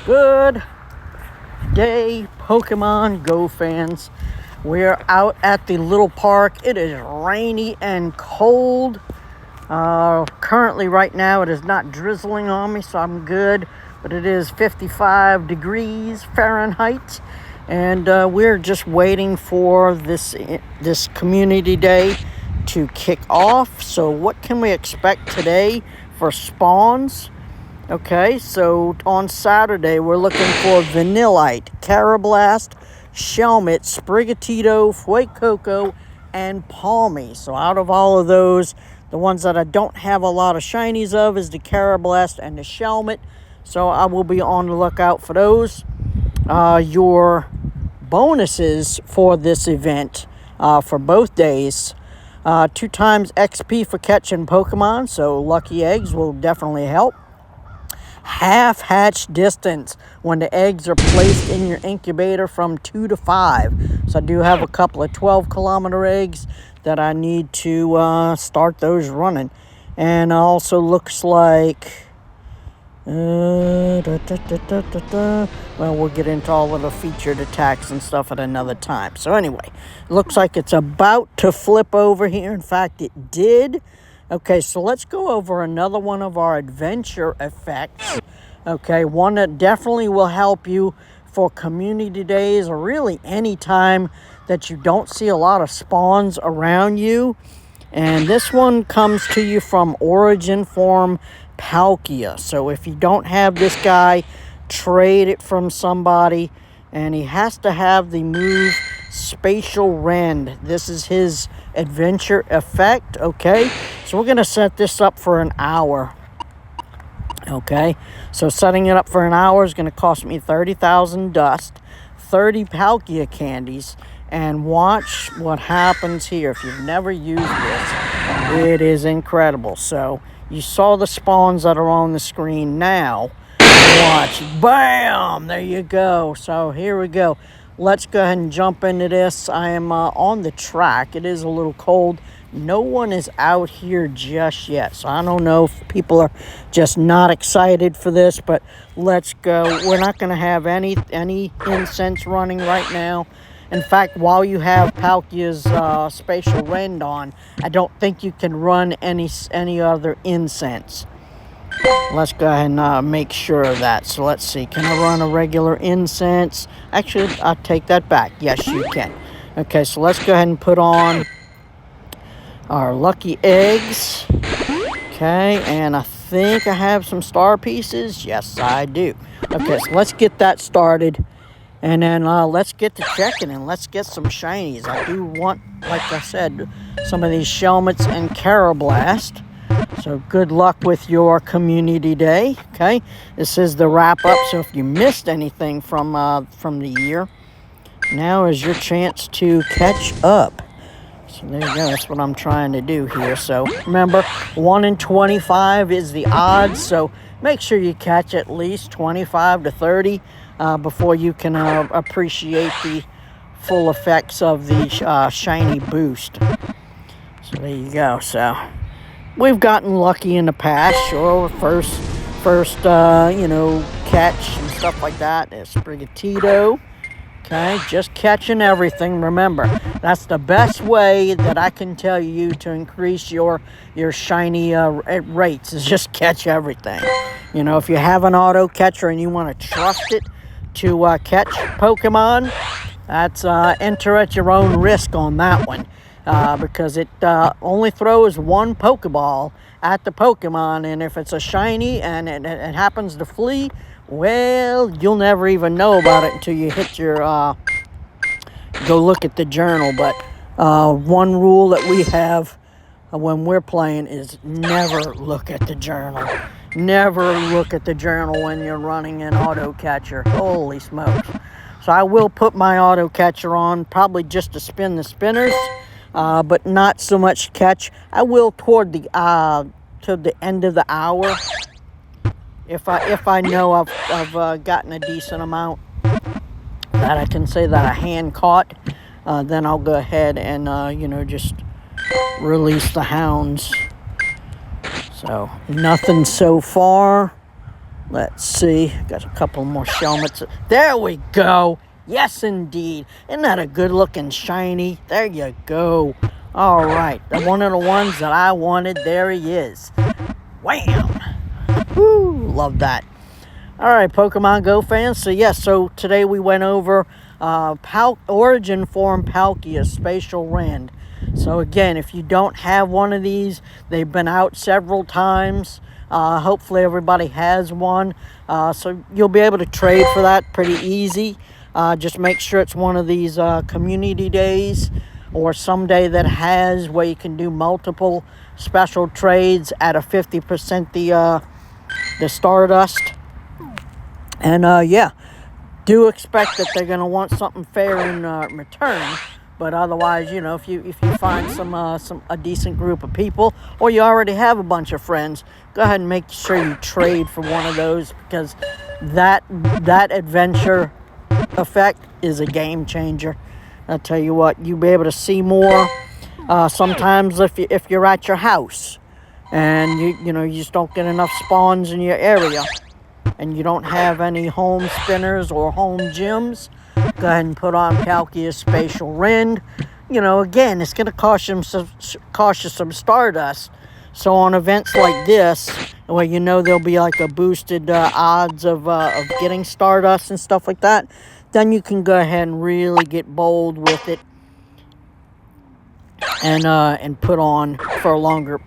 Good day, Pokemon Go fans. We're out at the little park. It is rainy and cold. Currently, right now, it is not drizzling on me, so I'm good. But it is 55 degrees Fahrenheit. And we're just waiting for this community day to kick off. So what can we expect today for spawns? Okay, so on Saturday, we're looking for Vanillite, Carablast, Shelmet, Sprigatito, Fuecoco, and Palmy. So out of all of those, the ones that I don't have a lot of shinies of is the Carablast and the Shelmet. So I will be on the lookout for those. Your bonuses for this event for both days, 2 times XP for catching Pokemon, so lucky eggs will definitely help. Half hatch distance when the eggs are placed in your incubator from 2 to 5. So I do have a couple of 12-kilometer eggs that I need to start those running. And also looks like well, we'll get into all of the featured attacks and stuff at another time. So anyway, looks like it's about to flip over here. In fact, it did. Okay, so let's go over another one of our adventure effects. Okay, one that definitely will help you for community days or really any time that you don't see a lot of spawns around you. And this one comes to you from Origin Form Palkia. So if you don't have this guy, trade it from somebody. And he has to have the move Spacial Rend. This is his adventure effect. Okay, so we're going to set this up for an hour. Okay, so setting it up for an hour is going to cost me 30,000 dust, 30 Palkia candies, and watch what happens here. If you've never used this, it is incredible. So you saw the spawns that are on the screen now. Watch. Bam! There you go. So here we go. Let's go ahead and jump into this. I am on the track. It is a little cold. No one is out here just yet. So I don't know if people are just not excited for this, but let's go. We're not going to have any incense running right now. In fact, while you have Palkia's Spacial Rend on, I don't think you can run any other incense. Let's go ahead and make sure of that. So let's see. Can I run a regular incense? Actually, I'll take that back. Yes, you can. Okay, so let's go ahead and put on our lucky eggs. Okay, and I think I have some star pieces. Yes, I do. Okay, so let's get that started. And then let's get to checking and let's get some shinies. I do want, like I said, some of these Shelmets and Carablast. So good luck with your community day. Okay, this is the wrap up. So if you missed anything from the year, now is your chance to catch up. So there you go. That's what I'm trying to do here. So remember, 1 in 25 is the odds. So make sure you catch at least 25 to 30 before you can appreciate the full effects of the shiny boost. So there you go. So we've gotten lucky in the past. Sure, first catch and stuff like that. There's Sprigatito. Okay, just catching everything. Remember, that's the best way that I can tell you to increase your shiny rates is just catch everything. You know, if you have an auto catcher and you want to trust it to catch Pokemon, that's enter at your own risk on that one. Because it only throws one Pokeball at the Pokemon, and if it's a shiny and it happens to flee, well, you'll never even know about it until you hit your go look at the journal. But one rule that we have when we're playing is never look at the journal. Never look at the journal when you're running an auto catcher. Holy smokes. So I will put my auto catcher on probably just to spin the spinners. But not so much catch. I will toward the end of the hour. If I know I've gotten a decent amount that I can say that I hand caught, then I'll go ahead and just release the hounds. So nothing so far. Let's see. Got a couple more helmets. There we go. Yes, indeed. Isn't that a good-looking shiny? There you go. All right. One of the ones that I wanted. There he is. Wham! Woo! Love that. All right, Pokemon Go fans. So, yes, so today we went over Origin Form Palkia Spacial Rend. So, again, if you don't have one of these, they've been out several times. Hopefully everybody has one. So you'll be able to trade for that pretty easy. Just make sure it's one of these community days or some day that has where you can do multiple special trades at a 50% the Stardust. And yeah, do expect that they're going to want something fair in return. But otherwise, you know, if you find a decent group of people, or you already have a bunch of friends, go ahead and make sure you trade for one of those, because that adventure effect is a game changer. I'll tell you what, you'll be able to see more. Sometimes if you're at your house and you just don't get enough spawns in your area, and you don't have any home spinners or home gyms, go ahead and put on Palkia Spacial Rend. You know, again, it's going to cost you some Stardust. So on events like this, where you know there'll be like a boosted odds of getting Stardust and stuff like that, then you can go ahead and really get bold with it and put on for longer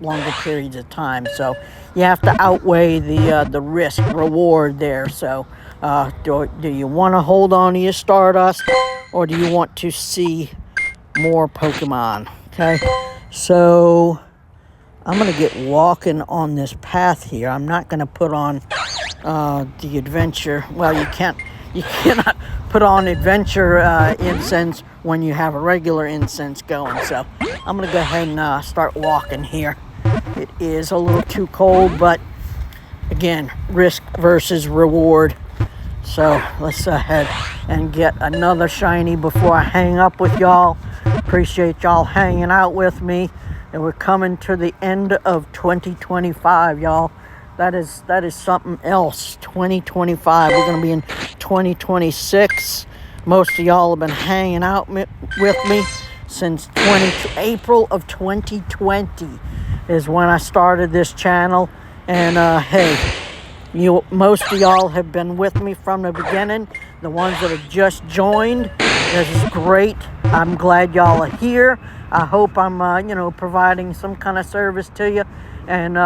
periods of time. So you have to outweigh the risk reward there. So do you want to hold on to your Stardust, or do you want to see more Pokemon? Okay, so I'm gonna get walking on this path here. I'm not gonna put on the adventure. Well, you cannot put on adventure incense when you have a regular incense going. So I'm gonna go ahead and start walking here. It is a little too cold, but again, risk versus reward. So let's go ahead and get another shiny before I hang up with y'all. Appreciate y'all hanging out with me. And we're coming to the end of 2025, y'all. That is something else. 2025. We're going to be in 2026. Most of y'all have been hanging out with me since April of 2020 is when I started this channel. And hey, most of y'all have been with me from the beginning. The ones that have just joined, this is great. I'm glad y'all are here. I hope I'm providing some kind of service to you. And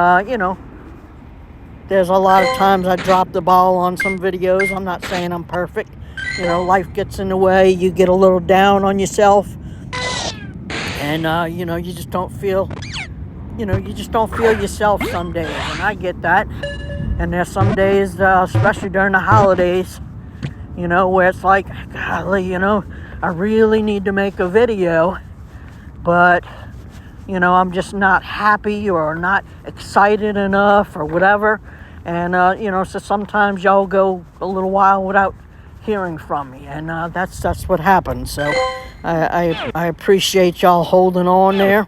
there's a lot of times I drop the ball on some videos. I'm not saying I'm perfect. Life gets in the way. You get a little down on yourself, and you just don't feel yourself some days, and I get that. And there's some days, especially during the holidays, where it's like, golly, I really need to make a video, but I'm just not happy or not excited enough or whatever. And so sometimes y'all go a little while without hearing from me, and that's what happens. So I appreciate y'all holding on there.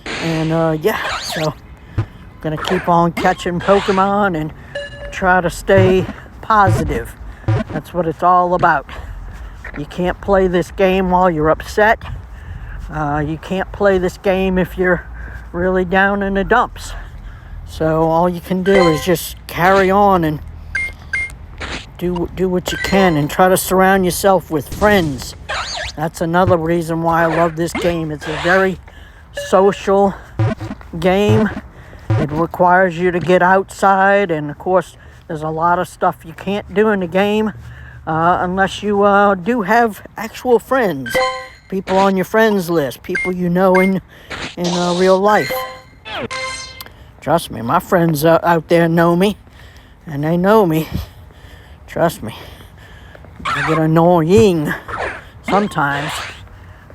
And yeah, so I'm gonna keep on catching Pokemon and try to stay positive. That's what it's all about. You can't play this game while you're upset. You can't play this game if you're really down in the dumps. So all you can do is just carry on and do what you can, and try to surround yourself with friends. That's another reason why I love this game. It's a very social game. It requires you to get outside, and of course there's a lot of stuff you can't do in the game unless you do have actual friends, people on your friends list, people in real life. Trust me, my friends out there know me, and they know me. Trust me, I get annoying sometimes,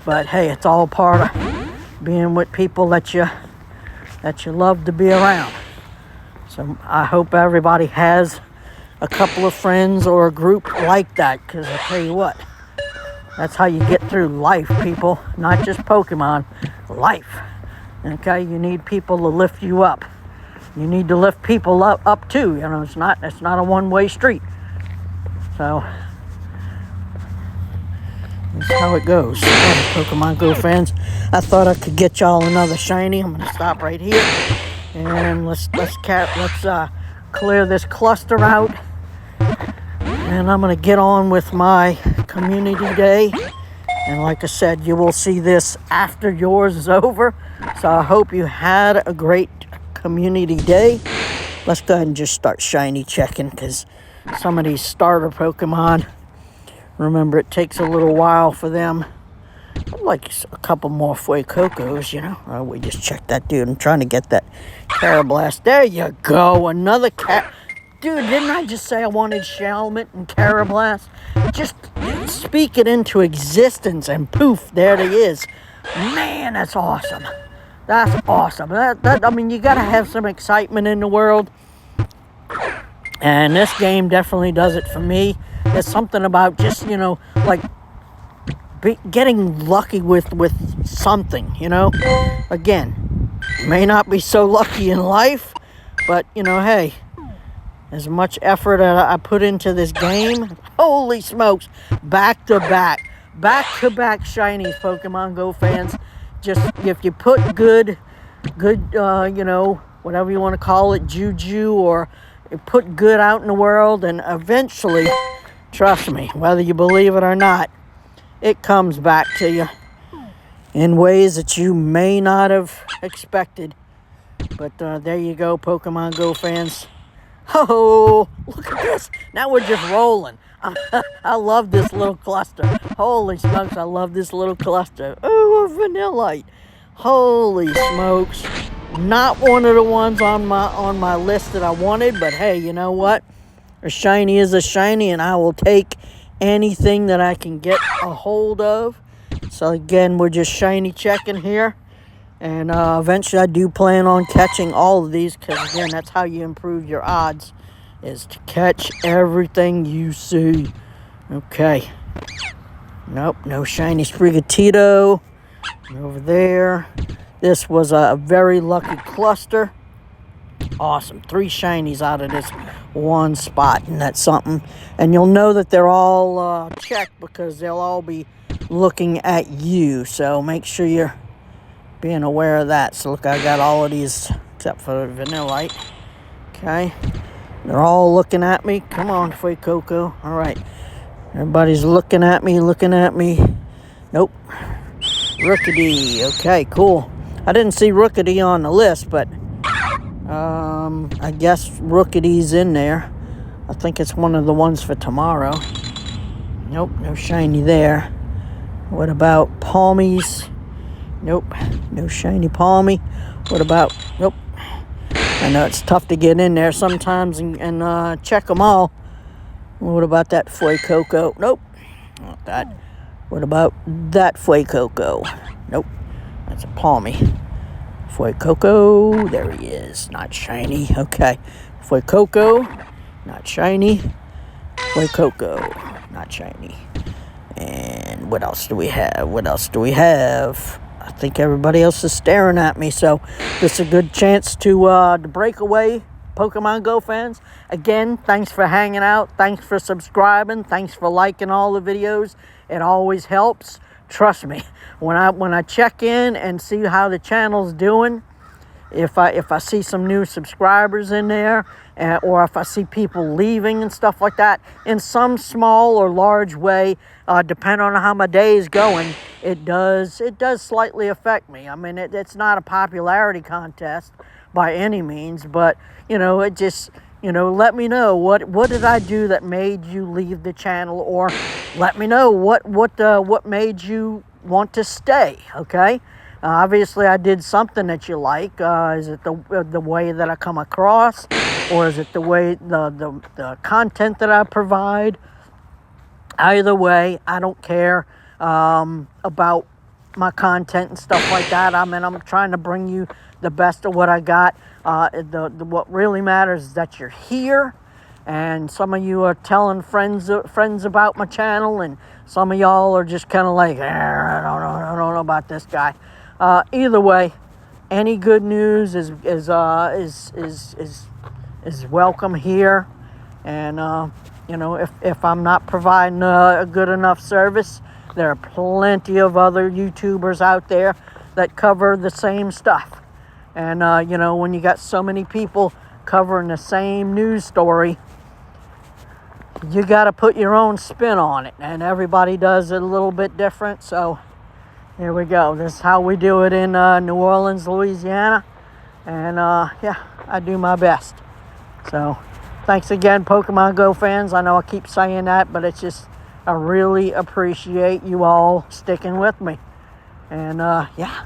but hey, it's all part of being with people that you love to be around. So I hope everybody has a couple of friends or a group like that, because I tell you what, that's how you get through life, people. Not just Pokemon, life. Okay, you need people to lift you up. you need to lift people up too. You know, it's not a one-way street. So that's how it goes. Pokemon Go fans, I thought I could get y'all another shiny. I'm gonna stop right here and let's clear this cluster out. And I'm gonna get on with my community day. And like I said, you will see this after yours is over. So I hope you had a great community day. Let's go ahead and just start shiny checking, because some of these starter Pokemon, remember, it takes a little while for them. I'd like a couple more Fuecocos, you know. Oh, we just checked that dude. I'm trying to get that Carablast. There you go. Another cat. Dude, didn't I just say I wanted Shelmet and Carablast? Just speak it into existence and poof, there it is. Man, that's awesome. That's awesome. I mean, you got to have some excitement in the world. And this game definitely does it for me. There's something about just, you know, like getting lucky with something, you know. Again, may not be so lucky in life, but, you know, hey, as much effort I put into this game, holy smokes, back-to-back shinies, Pokemon Go fans. Just, if you put good, you know, whatever you want to call it, juju, or put good out in the world, and eventually, trust me, whether you believe it or not, it comes back to you in ways that you may not have expected. But there you go, Pokemon Go fans. Oh, look at this. Now we're just rolling. I love this little cluster. Holy smokes, I love this little cluster. Oh, a Vanillite. Holy smokes. Not one of the ones on my list that I wanted, but hey, you know what? A shiny is a shiny, and I will take anything that I can get a hold of. So again, we're just shiny checking here. And eventually I do plan on catching all of these, because again, that's how you improve your odds, is to catch everything you see. Okay. Nope, no shiny Sprigatito. Over there. This was a very lucky cluster. Awesome. 3 shinies out of this one spot, and that's something. And you'll know that they're all checked, because they'll all be looking at you. So make sure you're being aware of that. So look, I got all of these except for the Vanillite. Okay. They're all looking at me. Come on, Fuecoco. All right. Everybody's looking at me. Nope. Rookidee. Okay, cool. I didn't see Rookidee on the list, but I guess Rookidee's in there. I think it's one of the ones for tomorrow. Nope, no shiny there. What about Palmies? Nope, no shiny Palmy. What about, nope. I know it's tough to get in there sometimes and check them all. What about that Fuecoco? Nope, not that. What about that Fuecoco? Nope, that's a Palmy. Fuecoco, there he is, not shiny. Okay, Fuecoco, not shiny. Fuecoco, not shiny. And what else do we have? I think everybody else is staring at me, so this is a good chance to break away, Pokemon Go fans. Again, thanks for hanging out. Thanks for subscribing. Thanks for liking all the videos. It always helps. Trust me, when I check in and see how the channel's doing, if I see some new subscribers in there, or if I see people leaving and stuff like that, in some small or large way, depending on how my day is going, it does slightly affect me. I mean, it's not a popularity contest by any means, but you know, it just, you know, let me know what did I do that made you leave the channel, or let me know what made you want to stay. Okay. Obviously, I did something that you like. Is it the way that I come across, or is it the way the content that I provide? Either way, I don't care about my content and stuff like that. I mean, I'm trying to bring you the best of what I got. What really matters is that you're here, and some of you are telling friends about my channel, and some of y'all are just kind of like, I don't know about this guy. Either way, any good news is welcome here. And you know, if I'm not providing a good enough service, there are plenty of other YouTubers out there that cover the same stuff. And you know, when you got so many people covering the same news story, you got to put your own spin on it, and everybody does it a little bit different. So here we go. This is how we do it in New Orleans, Louisiana. And yeah, I do my best. So thanks again, Pokemon Go fans. I know I keep saying that, but it's just, I really appreciate you all sticking with me. And yeah,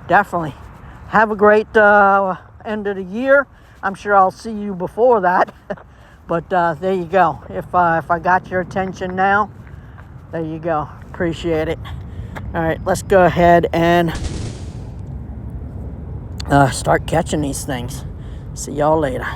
definitely have a great end of the year. I'm sure I'll see you before that. But there you go. If I got your attention now, there you go. Appreciate it. All right, let's go ahead and start catching these things. See y'all later.